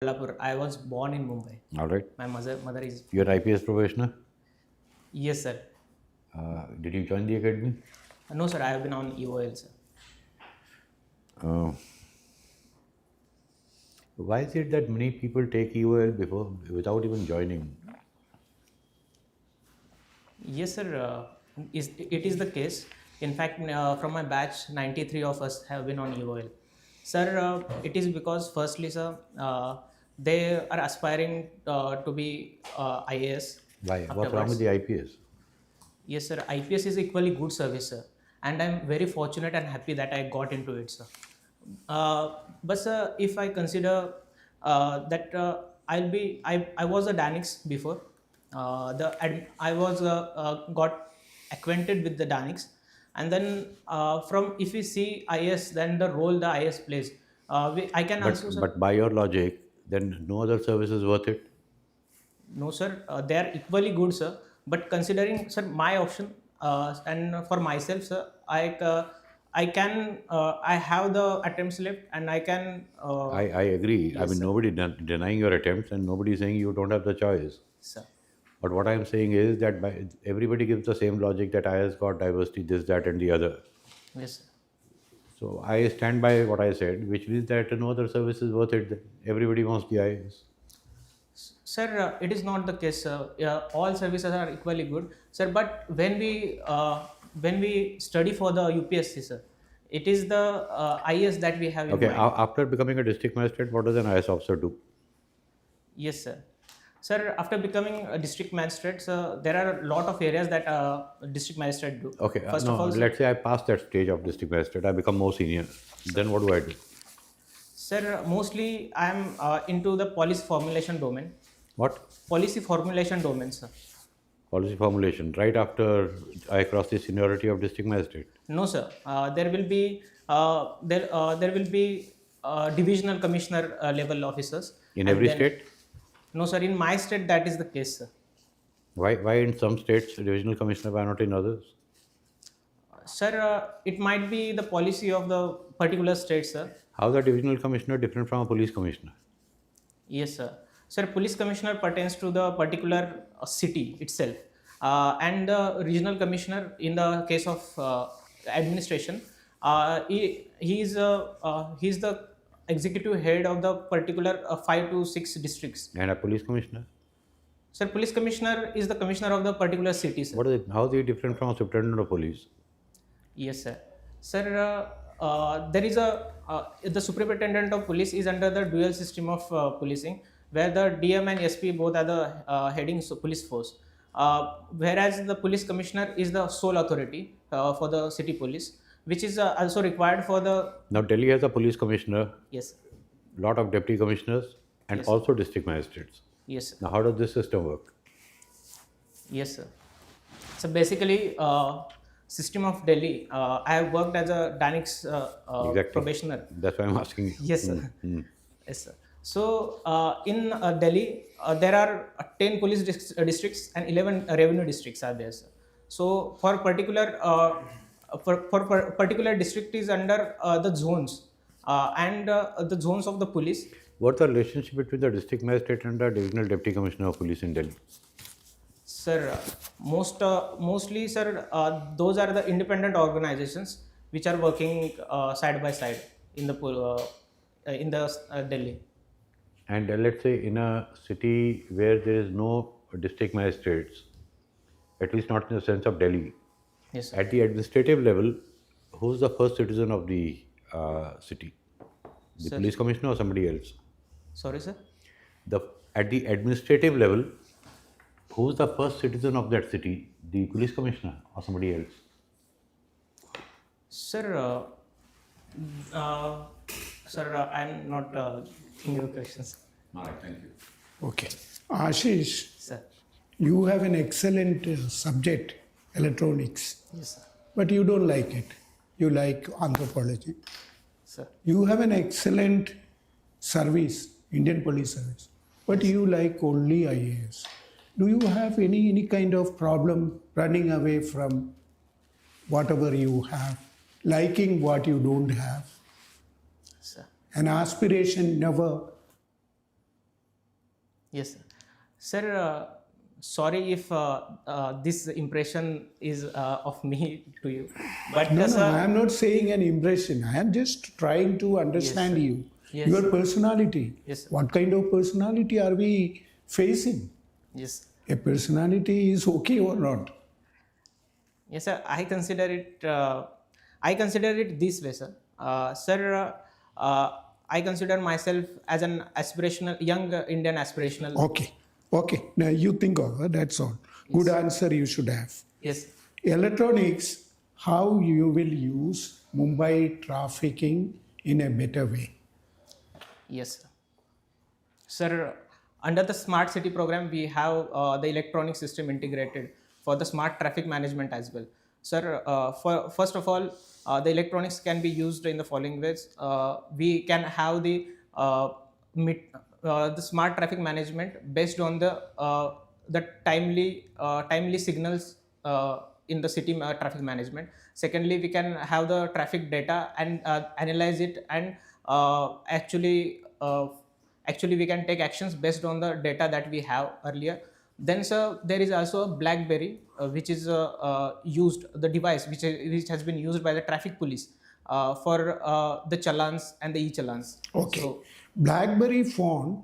Kolhapur. I was born in Mumbai. All right. My mother is. You're an IPS professional? Yes, sir. Did you join the academy? No, sir. I have been on EOL, sir. Why is it that many people take EOL without even joining? Yes, sir. It is the case. In fact, from my batch, 93 of us have been on EOL. Sir, it is because firstly, sir, they are aspiring to be IAS. Why? What's wrong afterwards. with the IPS? Yes, sir. IPS is equally good service, sir, and I'm very fortunate and happy that I got into it, sir. But sir, if I consider that I was a Danix before. I was got acquainted with the Danix, and then if we see IS, then the role the IS plays, I can answer. Sir. But by your logic, then no other service is worth it. No, sir. They are equally good, sir. But considering, sir, my option and for myself, sir, I have the attempts left, and I can. I agree. Yes, I mean, sir. nobody denying your attempts, and nobody is saying you don't have the choice. Sir. But what I am saying is that everybody gives the same logic that IS got diversity, this, that, and the other. Yes, sir. So I stand by what I said, which means that no other service is worth it. Everybody wants the IS. Sir, it is not the case, sir. All services are equally good, sir. But when we study for the UPSC, sir, it is the IS that we have in Okay, mind. after becoming a district magistrate, what does an IS officer do? Yes, sir. Sir, after becoming a district magistrate, sir, there are a lot of areas that district magistrate do. Okay, First of all, sir, let's say I pass that stage of district magistrate, I become more senior. Then what do I do? sir, mostly I am into the policy formulation domain. What? Policy formulation domain, sir. Policy formulation, right after I cross the seniority of district magistrate. No, sir. There will be divisional commissioner level officers. In And every then- state? No, sir. In my state, that is the case, sir. Why in some states divisional commissioner, why not in others? Sir, it might be the policy of the particular state, sir. How is a divisional commissioner different from a police commissioner? Yes, sir. Sir, police commissioner pertains to the particular city itself, and the regional commissioner, in the case of administration, he is the executive head of the particular 5 to 6 districts. And a police commissioner? Sir, police commissioner is the commissioner of the particular city, sir. What is it? How is he different from a superintendent of police? Yes, sir. Sir, there is the superintendent of police is under the dual system of policing, where the DM and SP both are the heading police force. Whereas the police commissioner is the sole authority for the city police, which is also required for the. Now Delhi has a police commissioner, Yes, sir. lot of deputy commissioners, and Yes. also district magistrates. Yes, sir. Now how does this system work? Yes, sir. So basically, system of Delhi, I have worked as a Danix Exactly. probationer. That's why I'm asking you. Yes, sir. Yes, sir. So in Delhi, there are 10 police districts and 11 revenue districts are there, sir. So for particular particular district is under the zones and the zones of the police. What's the relationship between the district magistrate and the divisional deputy commissioner of police in Delhi? Sir, mostly, sir, those are the independent organizations which are working side by side in the Delhi. And let's say in a city where there is no district magistrates, at least not in the sense of Delhi, Yes, sir. at the administrative level, who's the first citizen of the city? The Sir. police commissioner or somebody else? Sorry, sir. At the administrative level, who's the first citizen of that city? The police commissioner or somebody else? Sir, I'm not getting your questions. All right, thank you. Okay. Ashish, Sir. you have an excellent subject, electronics, Yes, sir. but you don't like it. You like anthropology. Sir. You have an excellent service, Indian Police Service, but you like only IAS. Do you have any kind of problem running away from whatever you have, liking what you don't have? Sir. An aspiration never Yes, sir. Sir, sorry if this impression is of me to you, but No, no, sir, I am not saying an impression. I am just trying to yes, understand sir. you, Yes, your sir. personality. Yes, sir. What kind of personality are we facing? Yes. A personality is okay or not? Yes, sir. I consider it this way, sir. Sir, I consider myself as an aspirational young Indian aspirational. Okay, okay. Now you think of it, that's all. Good Yes. answer you should have. Yes. Electronics, how you will use Mumbai trafficking in a better way. Yes, sir. Sir, under the smart city program, we have the electronic system integrated for the smart traffic management as well. Sir, for first of all, the electronics can be used in the following ways. We can have the smart traffic management based on the timely signals in the city traffic management. Secondly, we can have the traffic data and analyze it and actually we can take actions based on the data that we have earlier. Then sir, there is also a BlackBerry which is used, the device which has been used by the traffic police for the challans and the e-challans. Okay. So BlackBerry phone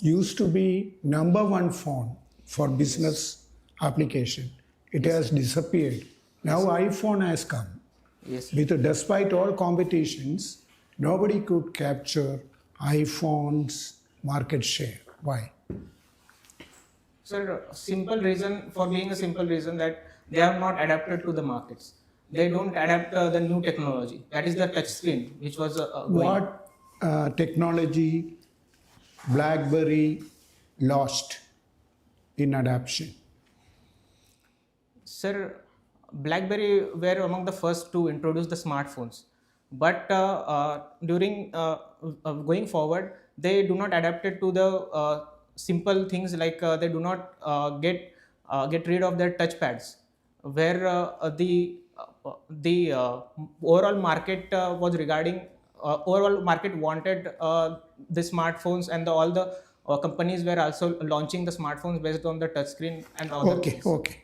used to be number one phone for business application. It has disappeared. Now iPhone has come. yes, Despite all competitions, nobody could capture iPhone's market share. Why? sir, simple reason for being a simple reason that they are not adapted to the markets. They don't adapt the new technology. That is the touch screen, which was going. What technology BlackBerry lost in adoption? Sir, BlackBerry were among the first to introduce the smartphones, but during going forward, they do not adapt it to the simple things like they do not get rid of their touch pads, where the overall market was regarding overall market wanted the smartphones and all the companies were also launching the smartphones based on the touchscreen and other Okay, things. okay.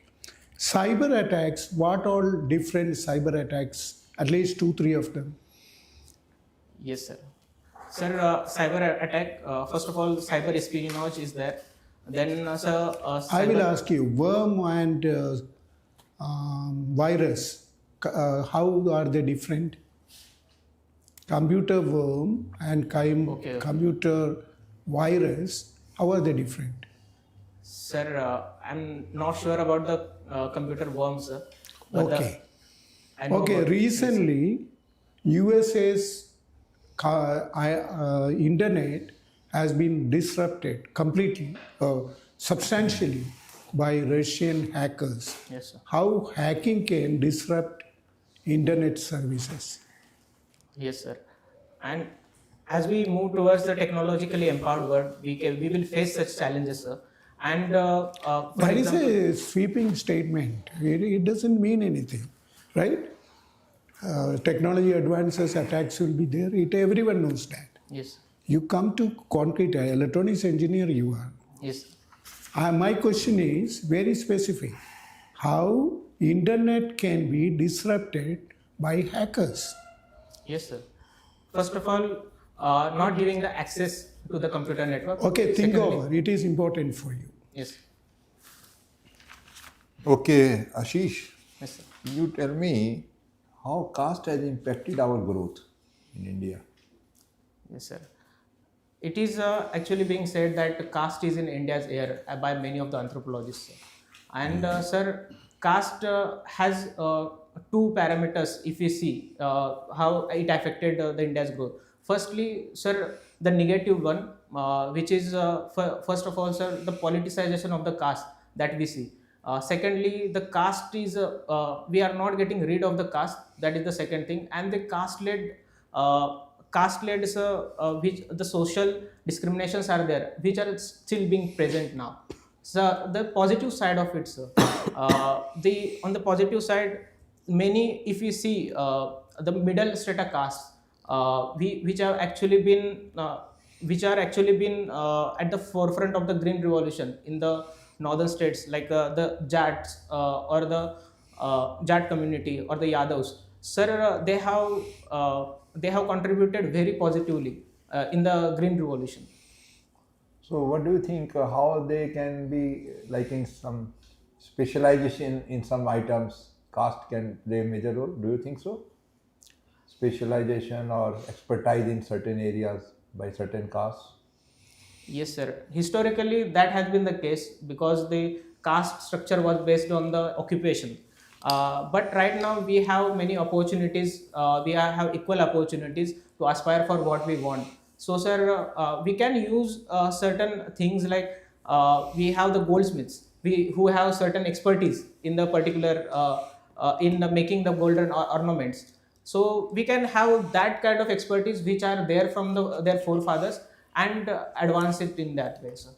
Cyber attacks, what all different cyber attacks? At least 2, 3 of them. Yes, sir. Sir, cyber attack. First of all, cyber espionage is there. Then, sir, I will cyber, ask you, worm and virus, how are they different? Computer worm and Okay. computer virus, how are they different? sir, I'm not sure about the computer worms, sir. But Okay. I know Okay, about- recently, USA's internet has been disrupted completely, substantially by Russian hackers. Yes, sir. How hacking can disrupt internet services? Yes, sir. And as we move towards the technologically empowered world, we will face such challenges, sir. And for That is example, a sweeping statement. It doesn't mean anything, right? Technology advances, attacks will be there. Everyone knows that. yes, You come to concrete, electronics engineer you are. yes, My question is very specific. How internet can be disrupted by hackers? yes, sir. First of all, not giving the access to the computer network. Okay, think Secondly- over. It is important for you. Yes, Okay, Ashish, yes, sir. you tell me how caste has impacted our growth in India. Yes, sir. It is actually being said that caste is in India's air by many of the anthropologists, sir. And sir, caste has two parameters. If we see how it affected the India's growth. Firstly, sir, the negative one, which is first of all, sir, the politicization of the caste that we see. Secondly, the caste is we are not getting rid of the caste. That is the second thing, and the caste-led is which the social discriminations are there, which are still being present now. So the positive side of it, sir, on the positive side, many if we see the middle strata castes, which have actually been which are actually been at the forefront of the green revolution in the northern states, like the Jats or the Jat community or the Yadavs. Sir, they have contributed very positively in the green revolution. So what do you think, how they can be like in some specialization in some items, caste can play a major role? Do you think so? Specialization or expertise in certain areas by certain castes? Yes, sir. Historically, that has been the case because the caste structure was based on the occupation. But right now, we have many opportunities. We have equal opportunities to aspire for what we want. So, sir, we can use certain things like we have the goldsmiths, who have certain expertise in the particular in the making the golden ornaments. So we can have that kind of expertise which are there from their forefathers and advance it in that way, sir.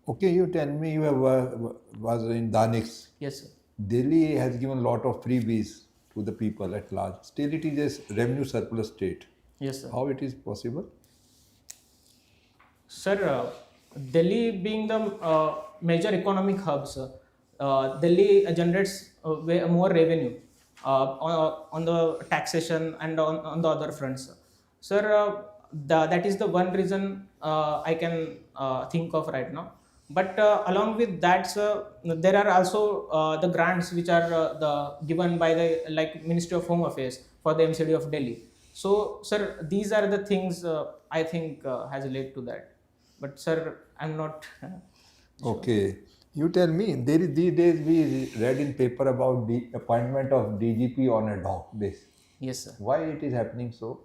Okay, you tell me you have, was in Danix. Yes, sir. Delhi has given a lot of freebies to the people at large. Still, it is a revenue surplus state. Yes, sir. How it is possible? Sir, Delhi being the major economic hub, sir, Delhi generates more revenue on the taxation and on the other fronts. Sir, that is the one reason I can think of right now. But along with that, sir, there are also the grants which are given by the like Ministry of Home Affairs for the MCD of Delhi. So, sir, these are the things I think has led to that. But, sir, I'm not. Okay. You tell me, there is these days we read in paper about the appointment of DGP on ad hoc basis. Yes, sir. Why it is happening so?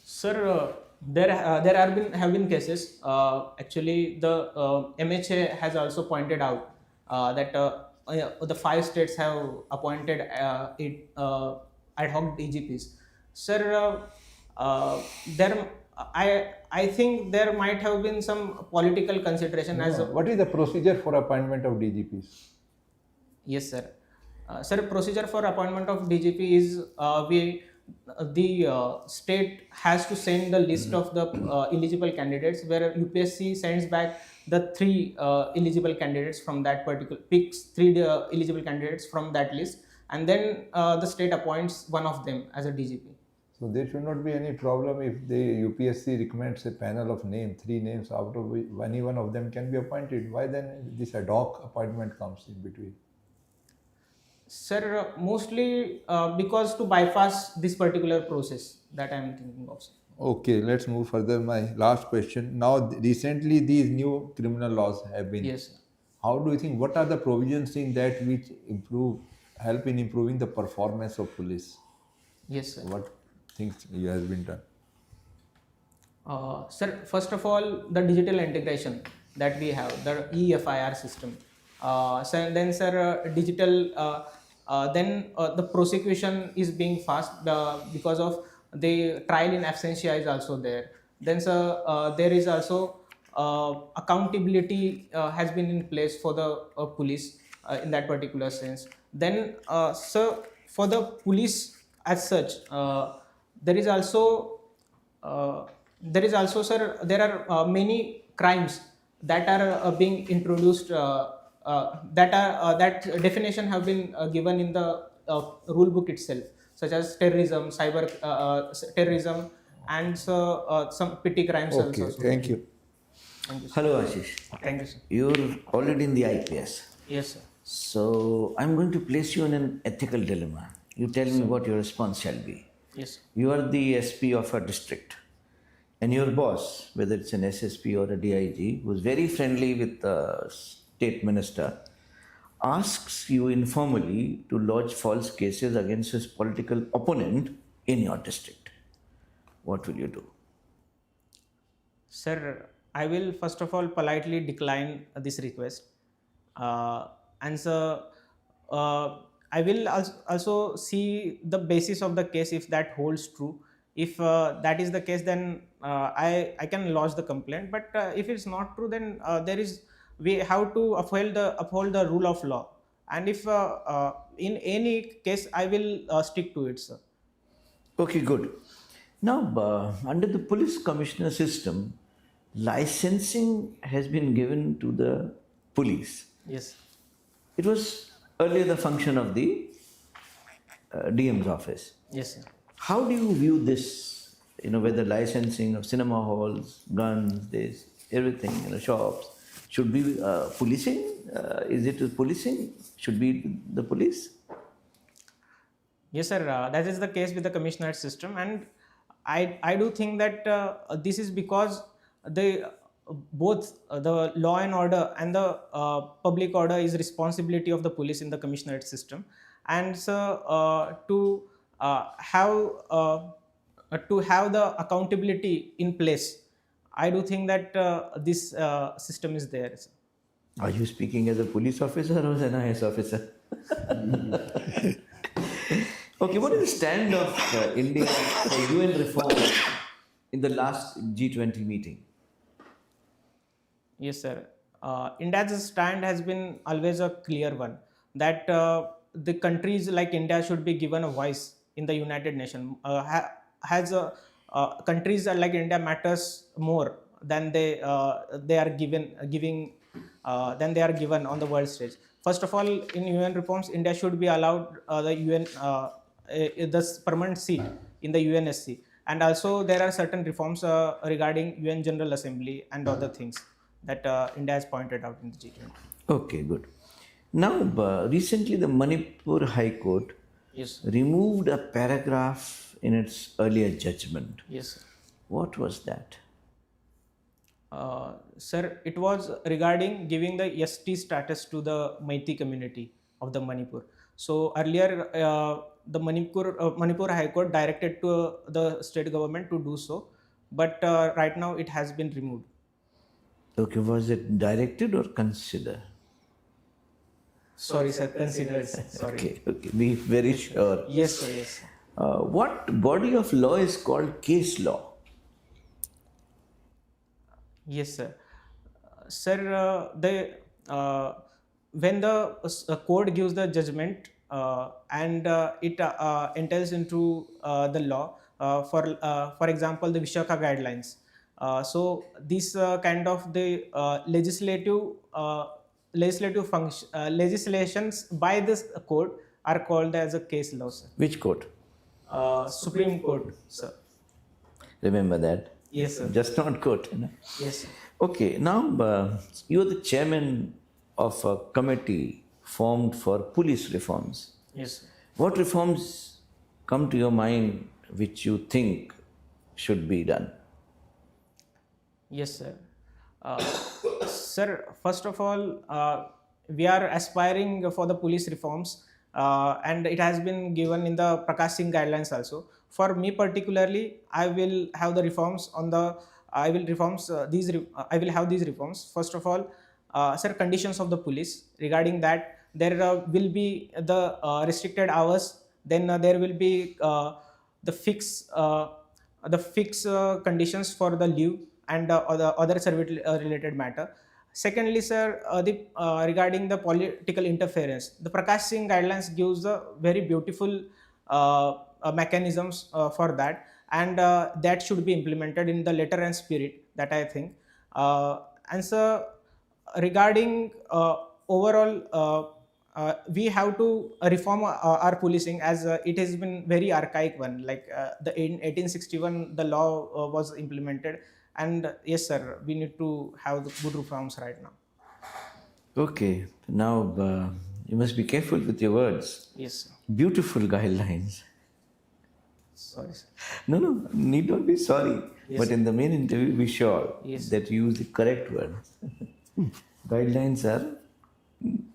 Sir, there have been cases. Actually, the MHA has also pointed out that the 5 states have appointed ad hoc DGPs. Sir, I think there might have been some political consideration as what is the procedure for appointment of DGPs? Yes, sir. Sir, procedure for appointment of DGP is the state has to send the list of the eligible candidates, where UPSC sends back the 3 eligible candidates from that particular, picks 3 eligible candidates from that list, and then the state appoints one of them as a DGP. So there should not be any problem if the UPSC recommends a panel of names, 3 names, out of which any one of them can be appointed. Why then this ad hoc appointment comes in between? Sir, mostly because to bypass this particular process that I am thinking of. Okay, let's move further. My last question. Now, recently these new criminal laws have been. Yes, sir. How do you think? What are the provisions in that which help in improving the performance of police? Yes, sir. What things has been done? Sir, first of all, the digital integration that we have, the EFIR system. Then, sir, the prosecution is being fast because of the trial in absentia is also there. Then, sir, there is also accountability has been in place for the police in that particular sense. Then, sir, for the police as such, there is also, sir, there are many crimes that are being introduced. That definition have been given in the rule book itself, such as terrorism, cyber terrorism, and some petty crimes. Okay, also. thank you. Thank you, sir. Hello, Ashish. Thank you, sir. You're already in the IPS. Yes, sir. So I'm going to place you in an ethical dilemma. You tell me what your response shall be. Yes, sir. You are the SP of a district, and your boss, whether it's an SSP or a DIG, who's very friendly with the state minister, asks you informally to lodge false cases against his political opponent in your district. What will you do? Sir, I will first of all politely decline this request. And so, I will also see the basis of the case if that holds true. If that is the case, then I can lodge the complaint. But if it's not true, then we have to uphold the rule of law. And if in any case, I will stick to it, sir. Okay, good. Now, under the police commissioner system, licensing has been given to the police. Yes. It was earlier the function of the DM's office. Yes, sir. How do you view this? Whether licensing of cinema halls, guns, this, everything, shops, should be policing? Is it policing? Should be the police? Yes, sir. That is the case with the commissioner system, and I do think that this is because both the law and order and the public order is responsibility of the police in the commissionerate system, and so to have the accountability in place, I do think that this system is there. Sir. Are you speaking as a police officer or as an IAS officer? Okay, what is the stand of India for UN reform in the last G20 meeting? Yes, sir. India's stand has been always a clear one, that the countries like India should be given a voice in the United Nations. Countries like India matters more than they are given on the world stage. First of all, in UN reforms, India should be allowed the UN the permanent seat in the UNSC, and also there are certain reforms regarding UN General Assembly and other things that India has pointed out in the G20. Okay, good. Now, recently the Manipur High Court Yes. removed a paragraph in its earlier judgment. Yes. What was that? Sir, it was regarding giving the ST status to the Meitei community of the Manipur. So earlier, the Manipur High Court directed to the state government to do so, but right now it has been removed. Okay, was it directed or considered? Sorry, sir. Consider. Sorry. Okay, be very sure. Yes, sir. Yes. What body of law is called case law? Yes, sir. Sir, when the court gives the judgment and it enters into the law, for example, the Vishaka guidelines. So this kind of the legislations by this court are called as a case law, sir. Which court? Supreme Court, sir. Remember that? Yes, sir. Just not court. Yes, sir. Okay, now you are the chairman of a committee formed for police reforms. Yes, sir. What reforms come to your mind which you think should be done? Yes, sir. Sir, first of all, we are aspiring for the police reforms, and it has been given in the Prakash Singh guidelines also. For me particularly, I will have the reforms on the. I will have these reforms. First of all, sir, conditions of the police. Regarding that, there will be the restricted hours. Then there will be the fixed conditions for the leave and other service related matter. Secondly, sir, regarding the political interference, the Prakash Singh guidelines gives a very beautiful mechanisms for that, and that should be implemented in the letter and spirit, that I think. And so regarding overall, we have to reform our policing, as it has been very archaic one. Like in 1861, the law was implemented. And yes, sir, we need to have the good reforms right now. Okay, now you must be careful with your words. Yes, sir. Beautiful guidelines. Sorry, sir. No, need not be sorry. Yes, but sir. in the main interview, be sure Yes, that you use the correct word. Guidelines are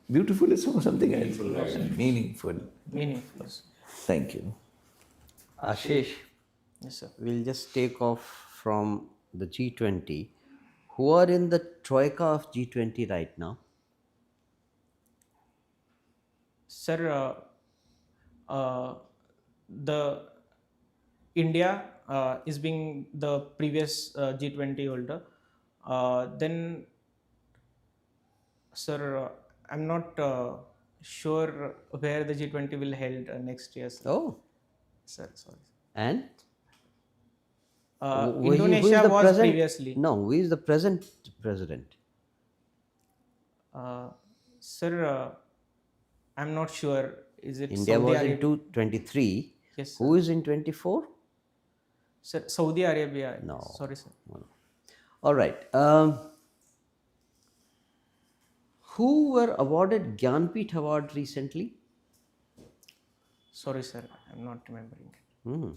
beautiful is something else. Meaningful. Meaningful. Yes. Thank you. Ashish, Yes, sir. we'll just take off from the G20. Who are in the troika of G20 right now? Sir, the India is being the previous G20 holder. Then, sir, I'm not sure where the G20 will held next year. Sir. Oh, Sir, sorry. and Indonesia was previously. No, who is the present president? Sir, I'm not sure. Is it India Saudi was Arabia? in 23. Yes, sir. Who is in 24? Sir, Saudi Arabia. No. Sorry, sir. No. All right. Who were awarded Gyanpith Award recently? Sorry, sir. I'm not remembering. Hmm.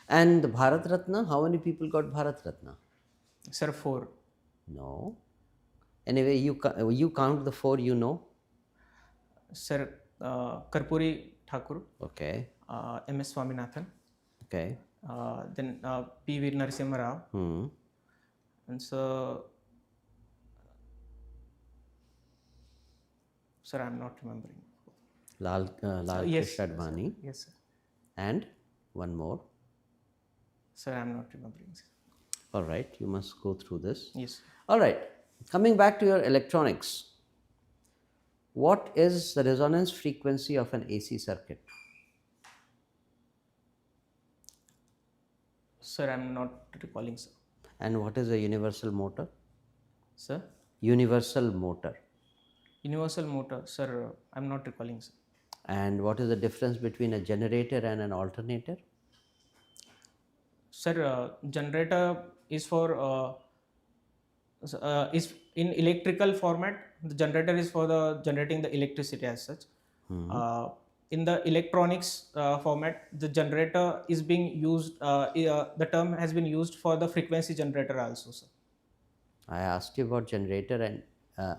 And the Bharat Ratna, how many people got Bharat Ratna? Sir, 4. No. Anyway, you count the 4 you know. Sir, Karpuri Thakur, Okay. MS Swaminathan, Okay. then P. Veer Narasimha Rao, Hmm. and so, sir, I'm not remembering. Lal Yes, Krishna Advani. Yes, sir. And one more. Sir, I'm not remembering. All right. You must go through this. Yes. All right. Coming back to your electronics. What is the resonance frequency of an AC circuit? Sir, I'm not recalling, sir. And what is a universal motor? Sir, Universal motor. universal motor, sir, I'm not recalling, sir. And what is the difference between a generator and an alternator? Sir, generator is for is in electrical format. The generator is for the generating the electricity as such. In the electronics format, the generator is being used. The term has been used for the frequency generator also, sir. I asked you about generator and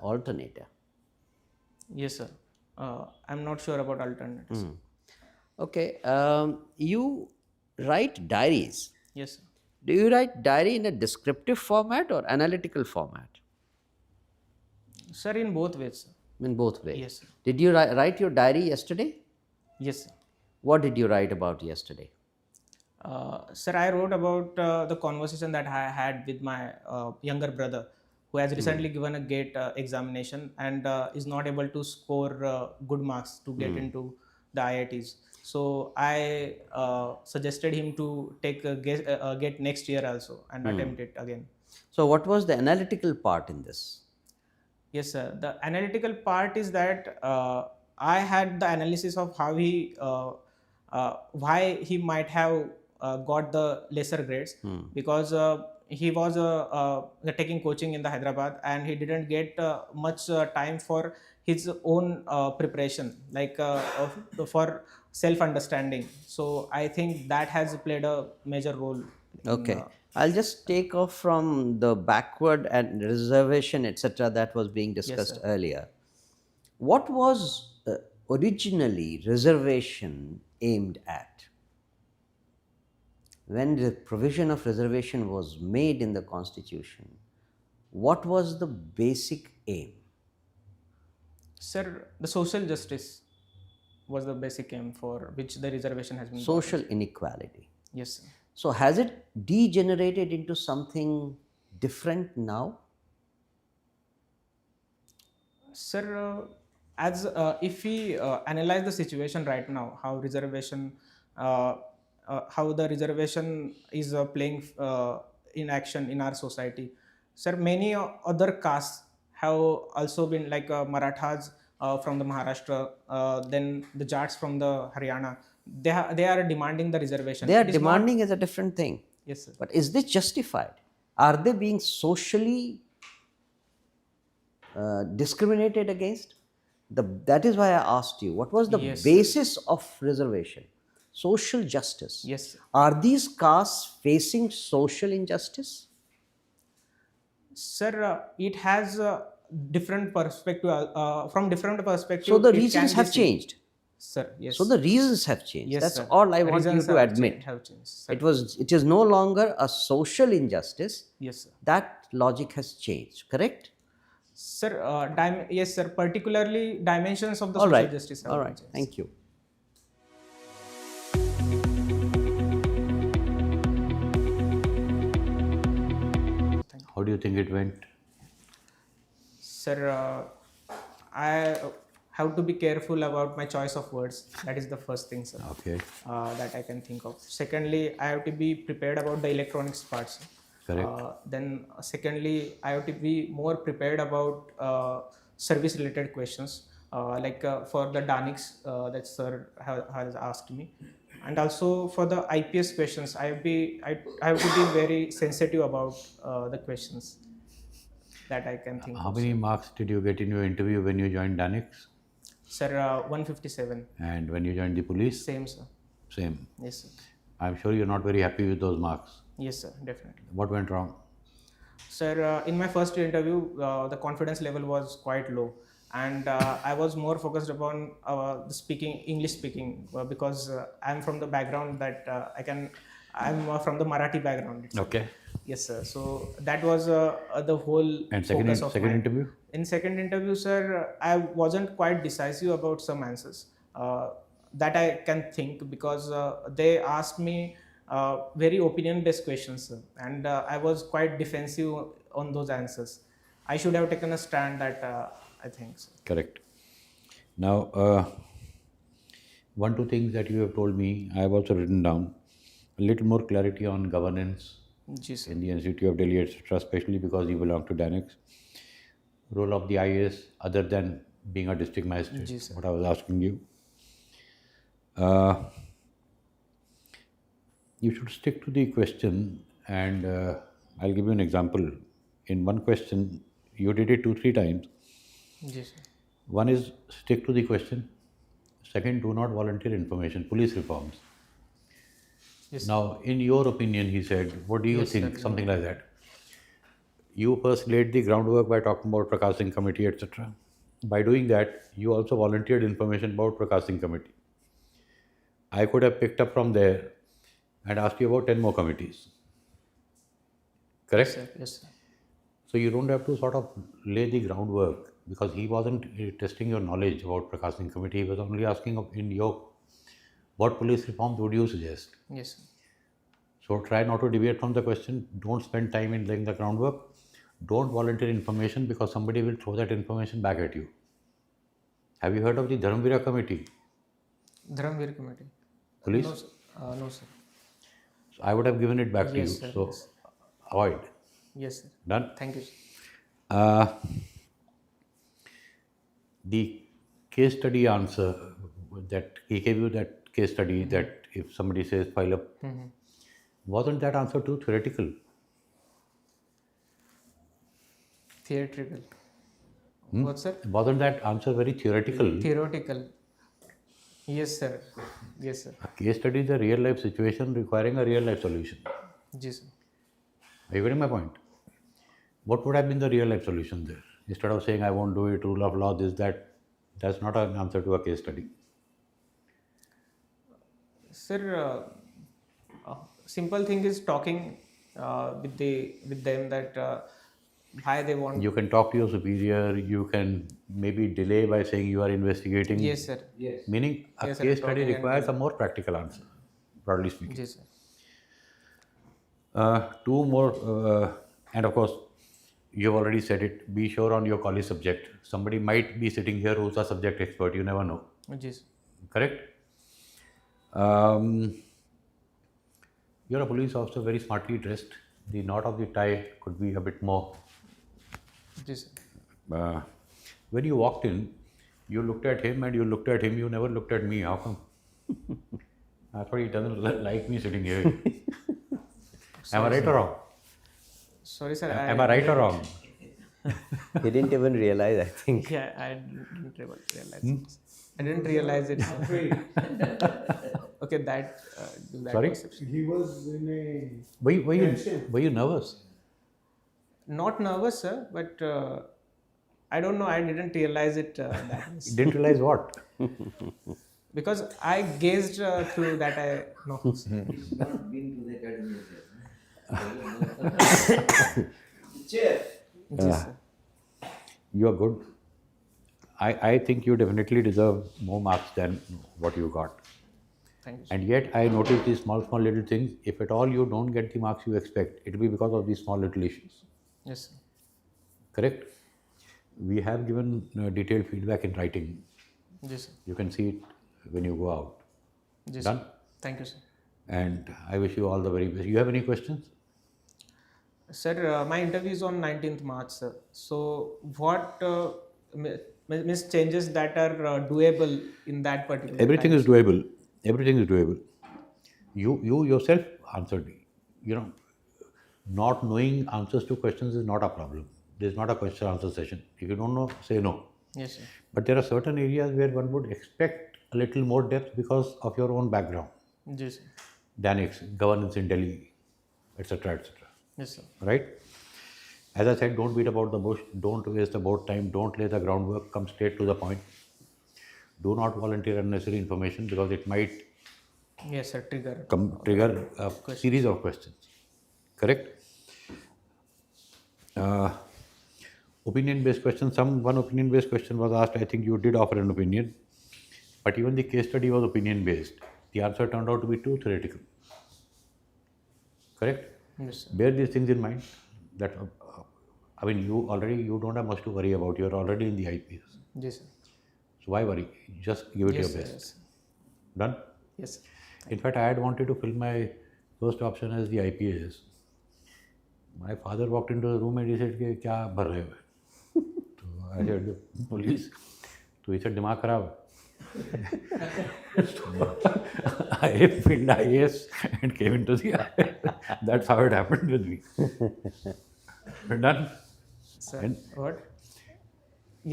alternator. Yes, sir. I'm not sure about alternatives. Okay. You write diaries. Yes, sir. Do you write diary in a descriptive format or analytical format? Sir, in both ways, sir. In both ways. Yes, sir. Did you write your diary yesterday? Yes, sir. What did you write about yesterday? Sir, I wrote about the conversation that I had with my younger brother, who has recently given a GATE examination and is not able to score good marks to get into the IITs. So I suggested him to take a GATE next year also and attempt it again. So, what was the analytical part in this? Yes, sir. The analytical part is that I had the analysis of how why he might have got the lesser grades, because he was taking coaching in the Hyderabad and he didn't get much time for his own preparation, like for self-understanding. So I think that has played a major role. Okay. I'll just take off from the backward and reservation, etc., that was being discussed earlier. What was originally reservation aimed at? When the provision of reservation was made in the Constitution, what was the basic aim? Sir, the social justice was the basic aim for which the reservation has been. Social inequality. Yes, sir. So, has it degenerated into something different now? Sir, as if we analyze the situation right now, how the reservation is playing in action in our society. Sir, many other castes have also been, like Marathas from the Maharashtra, then the Jats from the Haryana. They are demanding the reservation. They are demanding is a different thing. Yes, sir. But is this justified? Are they being socially discriminated against? That is why I asked you, what was the basis of reservation? Social justice. Yes, sir. Are these castes facing social injustice? Sir, it has different perspective. From different perspectives. So the it reasons can be have seen. changed. Sir, yes. So the reasons have changed. Yes, That's sir. all I want you Reasons to admit. have changed, sir. It is no longer a social injustice. Yes, sir. That logic has changed, correct? Sir, yes, sir. Particularly dimensions of the All social right. justice. All right. Thank you. How do you think it went? Sir, I have to be careful about my choice of words. That is the first thing, sir. Okay. That I can think of. Secondly, I have to be prepared about the electronics parts. Correct. Then, secondly, I have to be more prepared about service-related questions, for the DANIX that sir has asked me, and also for the IPS questions. I have to be very sensitive about the questions that I can think How of. many marks did you get in your interview when you joined DANIX? Sir, 157. And when you joined the police? Same, sir. Same. Yes, sir. I'm sure you're not very happy with those marks. Yes, sir. Definitely. What went wrong? Sir, in my first interview, the confidence level was quite low, and I was more focused upon the English speaking, because I'm from the background that I'm from the Marathi background. Okay. Yes, sir. So that was the whole And focus of second mine. interview? In second interview, sir, I wasn't quite decisive about some answers that I can think, because they asked me very opinion-based questions, sir, and I was quite defensive on those answers. I should have taken a stand that I think, sir. Correct. Now, one, two things that you have told me, I have also written down. A little more clarity on governance Ji, sir. in the Institute of Delhi, etc., especially because you belong to DANIX. Role of the IAS other than being a district magistrate, Ji, sir. what I was asking you. You should stick to the question, and I'll give you an example. In one question, you did it 2-3 times. Ji, sir. One is stick to the question. Second, do not volunteer information, police reforms. Yes, Now, in your opinion, he said, what do you Yes, think? sir. Something like that. You first laid the groundwork by talking about Prakash Singh Committee, etc. By doing that, you also volunteered information about Prakash Singh Committee. I could have picked up from there and asked you about 10 more committees. Correct? Sir. Yes, sir. So you don't have to sort of lay the groundwork, because he wasn't testing your knowledge about Prakash Singh Committee. He was only asking what police reforms would you suggest? Yes, sir. So try not to deviate from the question. Don't spend time in laying the groundwork. Don't volunteer information, because somebody will throw that information back at you. Have you heard of the Dharamvira Committee? Dharamvir Committee. Police? No, sir. No, sir. So I would have given it back to you. Yes, sir. So Yes. avoid. Yes, sir. Done? Thank you, sir. The case study answer that he gave you, that case study that if somebody says file up, wasn't that answer too theoretical? Theatrical. What, sir? Wasn't that answer very theoretical? Theoretical. Yes, sir. Yes, sir. A case study is a real life situation requiring a real life solution. Ji, sir. Are you getting my point? What would have been the real life solution there? Instead of saying I won't do it, rule of law, this, that, that's not an answer to a case study. Sir, simple thing is talking with them that why they want. You can talk to your superior, you can maybe delay by saying you are investigating. Yes, sir. Meaning a Yes, sir, case study talking requires a more practical answer, broadly speaking. Yes, sir. Two more, and of course, you've already said it, be sure on your college subject. Somebody might be sitting here who's a subject expert, you never know. Yes. Correct? You're a police officer, very smartly dressed. The knot of the tie could be a bit more. Yes. When you walked in, you looked at him and you looked at him, you never looked at me. How come? I thought he doesn't like me sitting here. Am I right or wrong? Sorry, sir. Am I right or wrong? He didn't even realize, I think. Yeah, I didn't realize. I didn't realize it. Okay, that. Sorry? Perception. He was in a Were you nervous? Not nervous, sir, but I don't know. I didn't realize it. You didn't realize what? Because I gazed through that. I no. Not been to the academy yet. Chair. Yes, sir. You are good. I think you definitely deserve more marks than what you got. Thank you, sir. And yet I noticed these small little things. If at all you don't get the marks you expect, it will be because of these small little issues. Yes, sir. Correct? We have given detailed feedback in writing. Yes, sir. You can see it when you go out. Yes, Done? sir. Thank you, sir. And I wish you all the very best. You have any questions? Sir, my interview is on 19th March, sir. So, what means changes that are doable in that particular Everything time, is sir? doable. Everything is doable. You yourself answered me. You know, not knowing answers to questions is not a problem. This is not a question answer session. If you don't know, say no. Yes, sir. But there are certain areas where one would expect a little more depth because of your own background, Yes, sir. than governance in Delhi, etc., etc. Yes, sir. Right? As I said, don't beat about the bush, don't waste the board time, don't lay the groundwork, come straight to the point. Do not volunteer unnecessary information because it might Yes, sir. Trigger. trigger a series of questions. Correct? Opinion-based questions. One opinion-based question was asked. I think you did offer an opinion, but even the case study was opinion-based. The answer turned out to be too theoretical. Correct? Yes, sir. Bear these things in mind. That you don't have much to worry about. You're already in the IPS. Yes, sir. So why worry? Just give it Yes, your sir. best. Yes, sir. Done? Yes, sir. In fact, I had wanted to fill my first option as the IPS. My father walked into the room and he said, "क्या भर रहे हो?" So I said, "Police." So he said, "दिमाग खराब है." So I filled IAS and came into the IAS. That's how it happened with me. Done? Sir, And- what?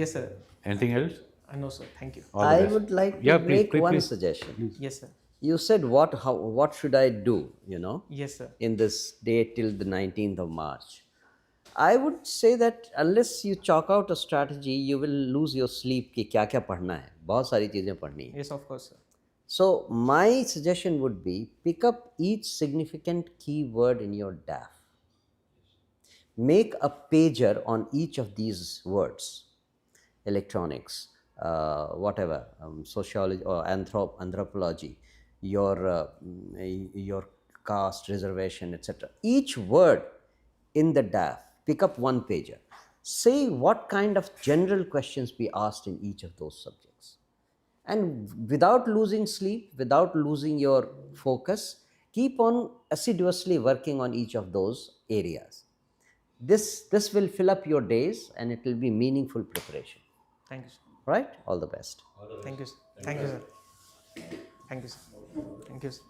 Yes, sir. Anything else? No, sir. Thank you. All the I best. would like to Yeah, please, make please, one please. suggestion. Yes, sir. You said what should I do, Yes, sir. in this day till the 19th of March. I would say that unless you chalk out a strategy, you will lose your sleep कि क्या क्या पढ़ना है, बहुत सारी चीज़ें पढ़नी है. Yes, of course, sir. So my suggestion would be pick up each significant keyword in your DAF. Make a pager on each of these words. Electronics, whatever, sociology or anthropology, your caste, reservation, etc. Each word in the DAF, pick up one pager. Say what kind of general questions be asked in each of those subjects. And without losing sleep, without losing your focus, keep on assiduously working on each of those areas. This will fill up your days and it will be meaningful preparation. Thank you, sir. Right? All the best. Thank you, sir. Thank you, sir. Thank you, sir. Thank you, sir.